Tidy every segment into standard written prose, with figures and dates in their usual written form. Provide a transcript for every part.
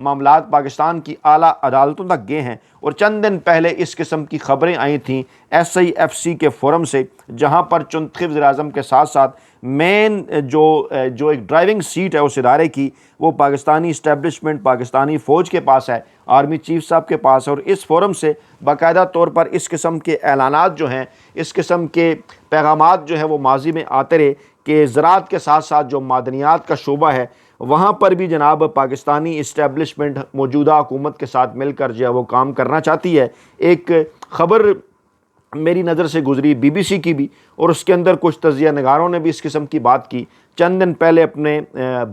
معاملات پاکستان کی اعلیٰ عدالتوں تک گئے ہیں، اور چند دن پہلے اس قسم کی خبریں آئی تھیں SIFC کے فورم سے، جہاں پر چنتخب وزیر اعظم کے ساتھ ساتھ مین جو ایک ڈرائیونگ سیٹ ہے اس ادارے کی، وہ پاکستانی اسٹیبلشمنٹ، پاکستانی فوج کے پاس ہے، آرمی چیف صاحب کے پاس ہے، اور اس فورم سے باقاعدہ طور پر اس قسم کے اعلانات جو ہیں، اس قسم کے پیغامات جو ہیں وہ ماضی میں آتے رہے کہ زراعت کے ساتھ ساتھ جو معدنیات کا شعبہ ہے وہاں پر بھی جناب پاکستانی اسٹیبلشمنٹ موجودہ حکومت کے ساتھ مل کر جو ہے وہ کام کرنا چاہتی ہے۔ ایک خبر میری نظر سے گزری BBC کی بھی، اور اس کے اندر کچھ تجزیہ نگاروں نے بھی اس قسم کی بات کی۔ چند دن پہلے اپنے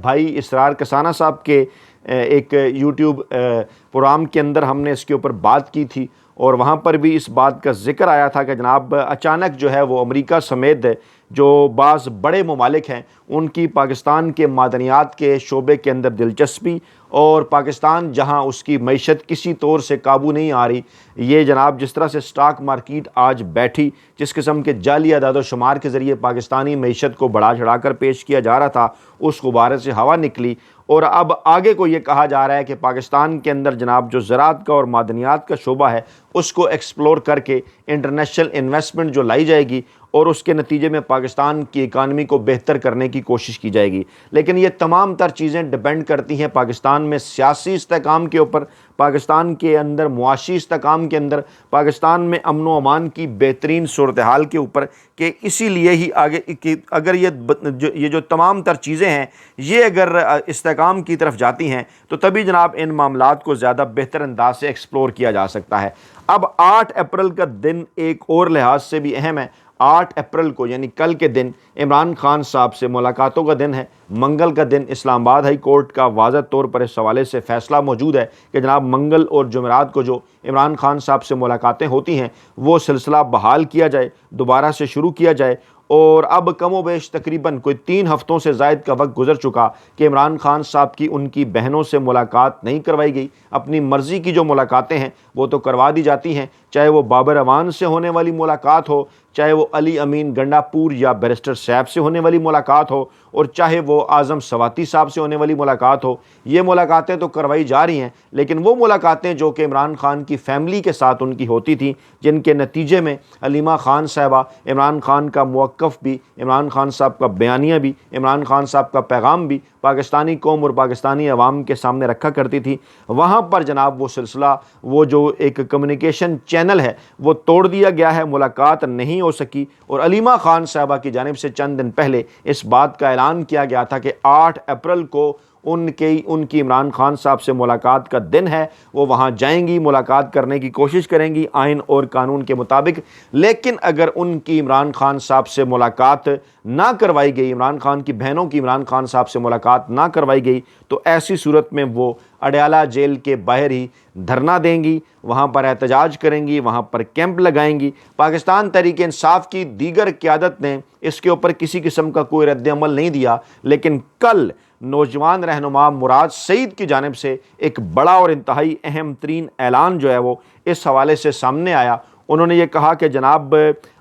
بھائی اسرار کسانہ صاحب کے ایک YouTube پروگرام کے اندر ہم نے اس کے اوپر بات کی تھی، اور وہاں پر بھی اس بات کا ذکر آیا تھا کہ جناب اچانک جو ہے وہ امریکہ سمیت جو بعض بڑے ممالک ہیں ان کی پاکستان کے معدنیات کے شعبے کے اندر دلچسپی، اور پاکستان جہاں اس کی معیشت کسی طور سے قابو نہیں آ رہی، یہ جناب جس طرح سے سٹاک مارکیٹ آج بیٹھی، جس قسم کے جعلی اعداد و شمار کے ذریعے پاکستانی معیشت کو بڑھا چڑھا کر پیش کیا جا رہا تھا، اس غبارے سے ہوا نکلی، اور اب آگے کو یہ کہا جا رہا ہے کہ پاکستان کے اندر جناب جو زراعت کا اور معدنیات کا شعبہ ہے اس کو ایکسپلور کر کے انٹرنیشنل انویسٹمنٹ جو لائی جائے گی، اور اس کے نتیجے میں پاکستان کی اکانومی کو بہتر کرنے کی کوشش کی جائے گی۔ لیکن یہ تمام تر چیزیں ڈیپینڈ کرتی ہیں پاکستان میں سیاسی استحکام کے اوپر، پاکستان کے اندر معاشی استحکام کے اندر، پاکستان میں امن و امان کی بہترین صورتحال کے اوپر، کہ اسی لیے ہی آگے اگر یہ جو تمام تر چیزیں ہیں یہ اگر استحکام کی طرف جاتی ہیں تو تبھی جناب ان معاملات کو زیادہ بہتر انداز سے ایکسپلور کیا جا سکتا ہے۔ اب 8 اپریل کا دن ایک اور لحاظ سے بھی اہم ہے۔ 8 اپریل کو یعنی کل کے دن عمران خان صاحب سے ملاقاتوں کا دن ہے۔ منگل کا دن اسلام آباد ہائی کورٹ کا واضح طور پر اس حوالے سے فیصلہ موجود ہے کہ جناب منگل اور جمعرات کو جو عمران خان صاحب سے ملاقاتیں ہوتی ہیں وہ سلسلہ بحال کیا جائے، دوبارہ سے شروع کیا جائے، اور اب کم و بیش تقریباً کوئی 3 ہفتوں سے زائد کا وقت گزر چکا کہ عمران خان صاحب کی ان کی بہنوں سے ملاقات نہیں کروائی گئی۔ اپنی مرضی کی جو ملاقاتیں ہیں وہ تو کروا دی جاتی ہیں، چاہے وہ بابر اعوان سے ہونے والی ملاقات ہو، چاہے وہ علی امین گنڈا پور یا بیرسٹر صاحب سے ہونے والی ملاقات ہو، اور چاہے وہ اعظم سواتی صاحب سے ہونے والی ملاقات ہو، یہ ملاقاتیں تو کروائی جا رہی ہیں، لیکن وہ ملاقاتیں جو کہ عمران خان کی فیملی کے ساتھ ان کی ہوتی تھیں، جن کے نتیجے میں علیمہ خان صاحبہ عمران خان کا موقف بھی، عمران خان صاحب کا بیانیہ بھی، عمران خان صاحب کا پیغام بھی پاکستانی قوم اور پاکستانی عوام کے سامنے رکھا کرتی تھی، وہاں پر جناب وہ سلسلہ، وہ جو ایک کمیونیکیشن چینل ہے وہ توڑ دیا گیا ہے، ملاقات نہیں ہو سکی، اور علیمہ خان صاحبہ کی جانب سے چند دن پہلے اس بات کا اعلان کیا گیا تھا کہ 8 اپریل کو ان کی عمران خان صاحب سے ملاقات کا دن ہے، وہ وہاں جائیں گی، ملاقات کرنے کی کوشش کریں گی آئین اور قانون کے مطابق۔ لیکن اگر ان کی عمران خان صاحب سے ملاقات نہ کروائی گئی، عمران خان کی بہنوں کی عمران خان صاحب سے ملاقات نہ کروائی گئی، تو ایسی صورت میں وہ اڈیالہ جیل کے باہر ہی دھرنا دیں گی، وہاں پر احتجاج کریں گی، وہاں پر کیمپ لگائیں گی۔ پاکستان تحریک انصاف کی دیگر قیادت نے اس کے اوپر کسی قسم کا کوئی رد عمل نہیں دیا، لیکن کل نوجوان رہنما مراد سعید کی جانب سے ایک بڑا اور انتہائی اہم ترین اعلان جو ہے وہ اس حوالے سے سامنے آیا۔ انہوں نے یہ کہا کہ جناب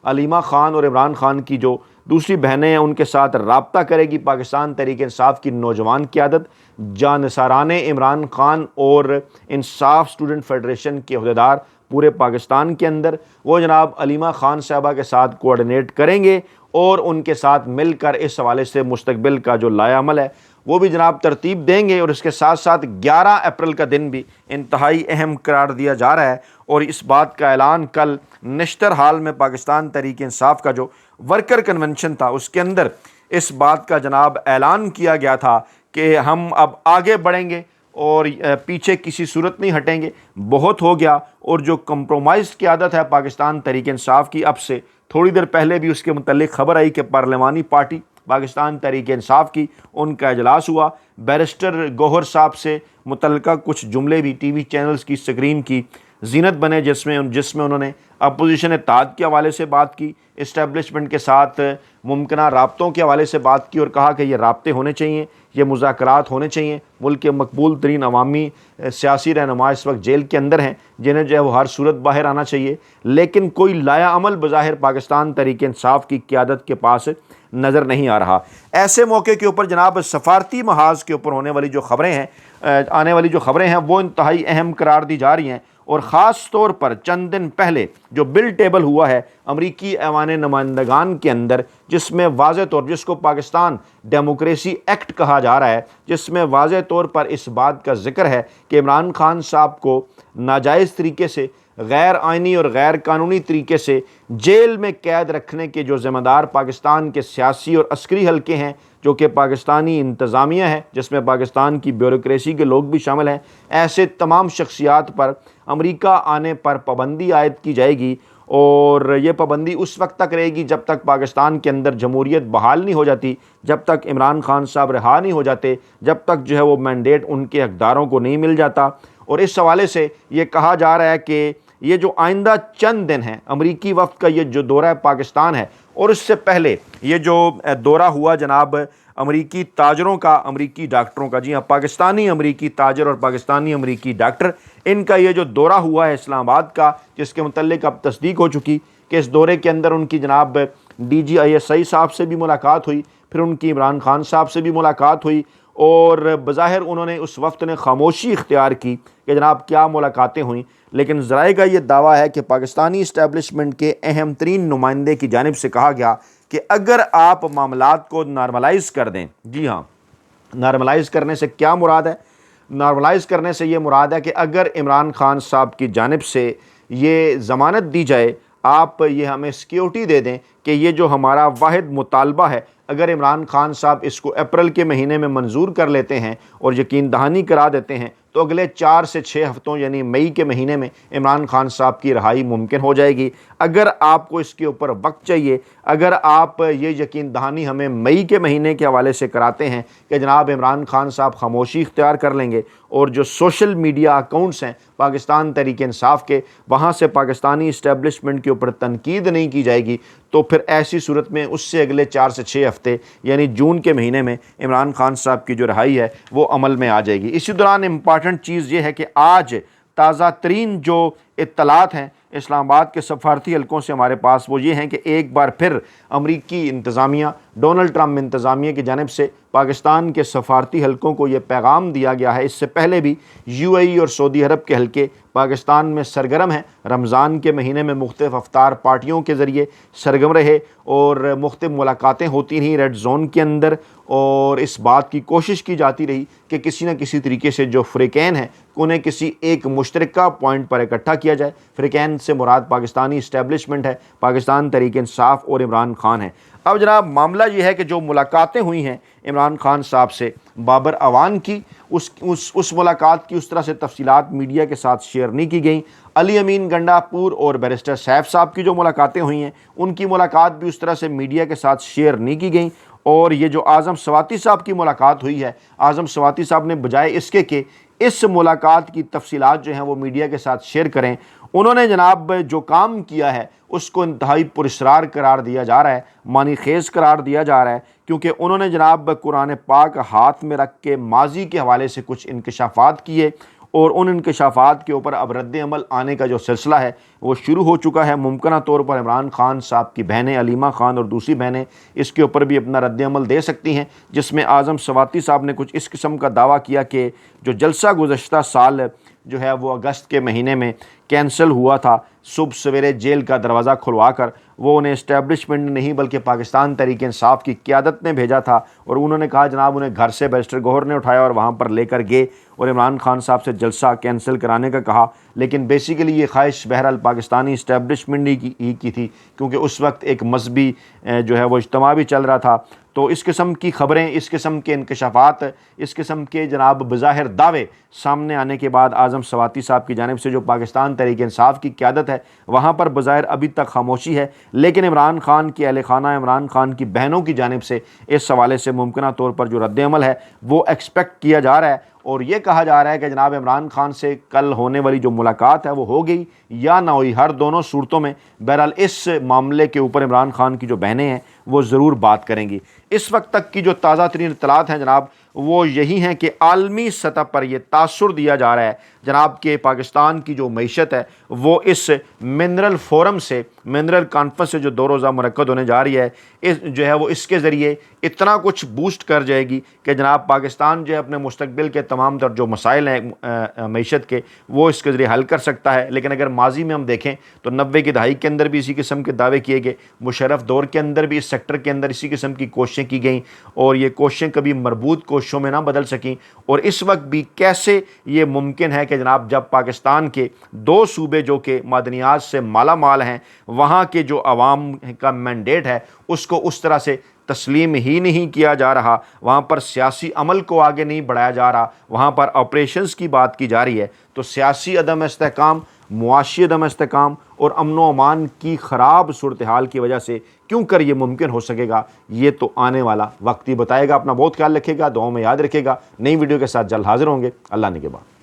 علیمہ خان اور عمران خان کی جو دوسری بہنیں ہیں ان کے ساتھ رابطہ کرے گی پاکستان تحریک انصاف کی نوجوان قیادت، جانثاران عمران خان اور انصاف اسٹوڈنٹ فیڈریشن کے عہدیدار پورے پاکستان کے اندر، وہ جناب علیمہ خان صاحبہ کے ساتھ کوآرڈینیٹ کریں گے اور ان کے ساتھ مل کر اس حوالے سے مستقبل کا جو لائحہ عمل ہے وہ بھی جناب ترتیب دیں گے۔ اور اس کے ساتھ ساتھ 11 اپریل کا دن بھی انتہائی اہم قرار دیا جا رہا ہے، اور اس بات کا اعلان کل نشتر ہال میں پاکستان تحریک انصاف کا جو ورکر کنونشن تھا اس کے اندر اس بات کا جناب اعلان کیا گیا تھا کہ ہم اب آگے بڑھیں گے اور پیچھے کسی صورت نہیں ہٹیں گے، بہت ہو گیا۔ اور جو کمپرومائز کی عادت ہے پاکستان تحریک انصاف کی، اب سے تھوڑی دیر پہلے بھی اس کے متعلق خبر آئی کہ پارلیمانی پارٹی پاکستان تحریک انصاف کی ان کا اجلاس ہوا، بیرسٹر گوہر صاحب سے متعلقہ کچھ جملے بھی ٹی وی چینلز کی سکرین کی زینت بنے، جس میں انہوں نے اپوزیشن اتحاد کے حوالے سے بات کی، اسٹیبلشمنٹ کے ساتھ ممکنہ رابطوں کے حوالے سے بات کی، اور کہا کہ یہ رابطے ہونے چاہیے، یہ مذاکرات ہونے چاہیے۔ ملک کے مقبول ترین عوامی سیاسی رہنما اس وقت جیل کے اندر ہیں، جنہیں جو ہے وہ ہر صورت باہر آنا چاہیے، لیکن کوئی لائحہ عمل بظاہر پاکستان تحریک انصاف کی قیادت کے پاس نظر نہیں آ رہا۔ ایسے موقع کے اوپر جناب سفارتی محاذ کے اوپر ہونے والی جو خبریں ہیں، آنے والی جو خبریں ہیں وہ انتہائی اہم قرار دی جا رہی ہیں، اور خاص طور پر چند دن پہلے جو بل ٹیبل ہوا ہے امریکی ایوان نمائندگان کے اندر، جس میں واضح طور جس کو پاکستان ڈیموکریسی ایکٹ کہا جا رہا ہے، جس میں واضح طور پر اس بات کا ذکر ہے کہ عمران خان صاحب کو ناجائز طریقے سے، غیر آئینی اور غیر قانونی طریقے سے جیل میں قید رکھنے کے جو ذمہ دار پاکستان کے سیاسی اور عسکری حلقے ہیں، جو کہ پاکستانی انتظامیہ ہے جس میں پاکستان کی بیوروکریسی کے لوگ بھی شامل ہیں، ایسے تمام شخصیات پر امریکہ آنے پر پابندی عائد کی جائے گی، اور یہ پابندی اس وقت تک رہے گی جب تک پاکستان کے اندر جمہوریت بحال نہیں ہو جاتی، جب تک عمران خان صاحب رہا نہیں ہو جاتے، جب تک جو ہے وہ مینڈیٹ ان کے حقداروں کو نہیں مل جاتا۔ اور اس حوالے سے یہ کہا جا رہا ہے کہ یہ جو آئندہ چند دن ہیں امریکی وفد کا یہ جو دورہ پاکستان ہے، اور اس سے پہلے یہ جو دورہ ہوا جناب امریکی تاجروں کا، امریکی ڈاکٹروں کا، جی ہاں پاکستانی امریکی تاجر اور پاکستانی امریکی ڈاکٹر، ان کا یہ جو دورہ ہوا ہے اسلام آباد کا، جس کے متعلق اب تصدیق ہو چکی کہ اس دورے کے اندر ان کی جناب DGISI صاحب سے بھی ملاقات ہوئی، پھر ان کی عمران خان صاحب سے بھی ملاقات ہوئی، اور بظاہر انہوں نے اس وفد نے خاموشی اختیار کی کہ جناب کیا ملاقاتیں ہوئیں، لیکن ذرائع کا یہ دعویٰ ہے کہ پاکستانی اسٹیبلشمنٹ کے اہم ترین نمائندے کی جانب سے کہا گیا کہ اگر آپ معاملات کو نارملائز کر دیں، جی ہاں نارملائز کرنے سے کیا مراد ہے؟ نارملائز کرنے سے یہ مراد ہے کہ اگر عمران خان صاحب کی جانب سے یہ ضمانت دی جائے، آپ یہ ہمیں سیکیورٹی دے دیں کہ یہ جو ہمارا واحد مطالبہ ہے، اگر عمران خان صاحب اس کو اپریل کے مہینے میں منظور کر لیتے ہیں اور یقین دہانی کرا دیتے ہیں، تو اگلے 4 سے 6 ہفتوں یعنی مئی کے مہینے میں عمران خان صاحب کی رہائی ممکن ہو جائے گی۔ اگر آپ کو اس کے اوپر وقت چاہیے، اگر آپ یہ یقین دہانی ہمیں مئی کے مہینے کے حوالے سے کراتے ہیں کہ جناب عمران خان صاحب خاموشی اختیار کر لیں گے، اور جو سوشل میڈیا اکاؤنٹس ہیں پاکستان تحریک انصاف کے، وہاں سے پاکستانی اسٹیبلشمنٹ کے اوپر تنقید نہیں کی جائے گی، تو پھر ایسی صورت میں اس سے اگلے 4 سے 6 ہفتے یعنی جون کے مہینے میں عمران خان صاحب کی جو رہائی ہے وہ عمل میں آ جائے گی۔ اسی دوران امپارٹنٹ چیز یہ ہے کہ آج تازہ ترین جو اطلاعات ہیں اسلام آباد کے سفارتی حلقوں سے ہمارے پاس، وہ یہ ہیں کہ ایک بار پھر امریکی انتظامیہ، ڈونلڈ ٹرمپ انتظامیہ کی جانب سے پاکستان کے سفارتی حلقوں کو یہ پیغام دیا گیا ہے۔ اس سے پہلے بھی UAE اور سعودی عرب کے حلقے پاکستان میں سرگرم ہیں، رمضان کے مہینے میں مختلف افطار پارٹیوں کے ذریعے سرگرم رہے، اور مختلف ملاقاتیں ہوتی رہیں ریڈ زون کے اندر، اور اس بات کی کوشش کی جاتی رہی کہ کسی نہ کسی طریقے سے جو فریقین ہیں انہیں کسی ایک مشترکہ پوائنٹ پر اکٹھا کیا جائے۔ فریقین سے مراد پاکستانی اسٹیبلشمنٹ ہے، پاکستان تحریک انصاف اور عمران خان ہے۔ اب جناب معاملہ یہ ہے کہ جو ملاقاتیں ہوئی ہیں عمران خان صاحب سے بابر اعوان کی، اس ملاقات کی اس طرح سے تفصیلات میڈیا کے ساتھ شیئر نہیں کی گئیں۔ علی امین گنڈا پور اور بیرسٹر سیف صاحب کی جو ملاقاتیں ہوئی ہیں ان کی ملاقات بھی اس طرح سے میڈیا کے ساتھ شیئر نہیں کی گئیں، اور یہ جو اعظم سواتی صاحب کی ملاقات ہوئی ہے، اعظم سواتی صاحب نے بجائے اس کے کہ اس ملاقات کی تفصیلات جو ہیں وہ میڈیا کے ساتھ شیئر کریں، انہوں نے جناب جو کام کیا ہے اس کو انتہائی پراسرار قرار دیا جا رہا ہے، معنی خیز قرار دیا جا رہا ہے، کیونکہ انہوں نے جناب قرآن پاک ہاتھ میں رکھ کے ماضی کے حوالے سے کچھ انکشافات کیے، اور ان انکشافات کے اوپر اب رد عمل آنے کا جو سلسلہ ہے وہ شروع ہو چکا ہے۔ ممکنہ طور پر عمران خان صاحب کی بہنیں علیمہ خان اور دوسری بہنیں اس کے اوپر بھی اپنا رد عمل دے سکتی ہیں، جس میں اعظم سواتی صاحب نے کچھ اس قسم کا دعویٰ کیا کہ جو جلسہ گزشتہ سال جو ہے وہ اگست کے مہینے میں کینسل ہوا تھا، صبح سویرے جیل کا دروازہ کھلوا کر، وہ انہیں اسٹیبلشمنٹ نے نہیں بلکہ پاکستان تحریک انصاف کی قیادت نے بھیجا تھا، اور انہوں نے کہا جناب انہیں گھر سے بیرسٹر گوہر نے اٹھایا اور وہاں پر لے کر گئے اور عمران خان صاحب سے جلسہ کینسل کرانے کا کہا، لیکن بیسیکلی یہ خواہش بہرحال پاکستانی اسٹیبلشمنٹ ہی کی تھی، کیونکہ اس وقت ایک مذہبی جو ہے وہ اجتماع بھی چل رہا تھا۔ تو اس قسم کی خبریں، اس قسم کے انکشافات، اس قسم کے جناب بظاہر دعوے سامنے آنے کے بعد اعظم سواتی صاحب کی جانب سے جو پاکستان تحریک انصاف کی قیادت ہے وہاں پر بظاہر ابھی تک خاموشی ہے، لیکن عمران خان کی اہل خانہ، عمران خان کی بہنوں کی جانب سے اس حوالے سے ممکنہ طور پر جو رد عمل ہے وہ ایکسپیکٹ کیا جا رہا ہے، اور یہ کہا جا رہا ہے کہ جناب عمران خان سے کل ہونے والی جو ملاقات ہے وہ ہو گئی یا نہ ہوئی، ہر دونوں صورتوں میں بہرحال اس معاملے کے اوپر عمران خان کی جو بہنیں ہیں وہ ضرور بات کریں گی۔ اس وقت تک کی جو تازہ ترین اطلاعات ہیں جناب وہ یہی ہیں کہ عالمی سطح پر یہ تاثر دیا جا رہا ہے جناب کہ پاکستان کی جو معیشت ہے وہ اس منرل فورم سے، منرل کانفرنس سے جو 2 روزہ منعقد ہونے جا رہی ہے جو ہے وہ اس کے ذریعے اتنا کچھ بوسٹ کر جائے گی کہ جناب پاکستان جو ہے اپنے مستقبل کے تمام تر جو مسائل ہیں معیشت کے وہ اس کے ذریعے حل کر سکتا ہے۔ لیکن اگر ماضی میں ہم دیکھیں تو 90 کی دہائی کے اندر بھی اسی قسم کے دعوے کیے گئے، مشرف دور کے اندر بھی اس سیکٹر کے اندر اسی قسم کی کوششیں کی گئیں اور یہ کوششیں کبھی مربوط کوششوں میں نہ بدل سکیں۔ اور اس وقت بھی کیسے یہ ممکن ہے کہ جناب جب پاکستان کے 2 صوبے جو کہ معدنیات سے مالا مال ہیں وہاں کے جو عوام کا مینڈیٹ ہے اس کو اس طرح سے تسلیم ہی نہیں کیا جا رہا، وہاں پر سیاسی عمل کو آگے نہیں بڑھایا جا رہا، وہاں پر آپریشنز کی بات کی جا رہی ہے، تو سیاسی عدم استحکام، معاشی عدم استحکام اور امن و امان کی خراب صورتحال کی وجہ سے کیوں کر یہ ممکن ہو سکے گا، یہ تو آنے والا وقت ہی بتائے گا۔ اپنا بہت خیال رکھے گا، دعاؤں میں یاد رکھے گا۔ نئی ویڈیو کے ساتھ جلد حاضر ہوں گے۔ اللہ نے کے بعد